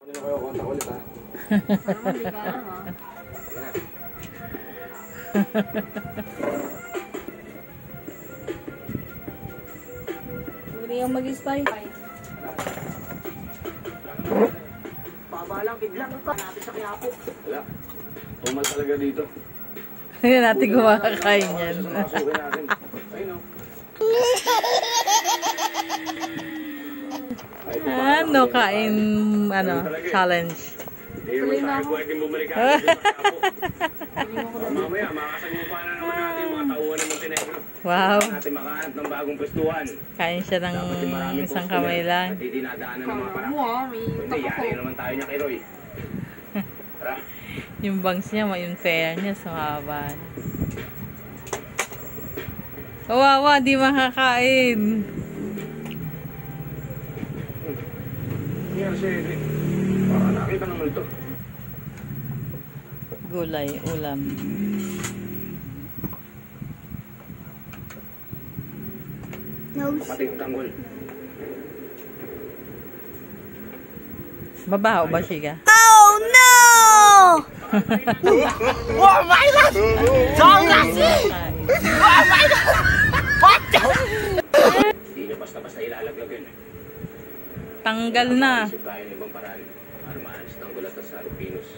Ano na kayo kontak ulit ha? Hindi ka ha. Huwag yung mag-spy. Babalang biglang ka. Natin sa Quiapo. Wala. Tumal talaga dito. Hindi natin kumakain yan. Masukin natin. Ayun o. Ano kain, challenge. Hindi naman tayo pwedeng bumalik ka. Mamaya, makasagupa na naman natin yung mga tauhan ng Montenegro. Wow. Natin makahanap ng bagong pwestuhan. Kain siya ng isang kamay lang. At dinadaanan ng mga para. Hindi, yari naman tayo niya kay Roy. Tara. Yung bangs niya, yung fair niya, sa haba. Kawawa, di makakain. Yan siya, Edwin. Para nakita naman ito. Gulay, ulam. Pati yung tanggol. Mabaho ba siya? Oh no! Oh my God! Songlasi! Oh my God! What the? Hindi na basta-basta ilalaglag yun. Tanggal na. Isip tayo ng ibang paraan para maalis tanggol at sa Rupinos.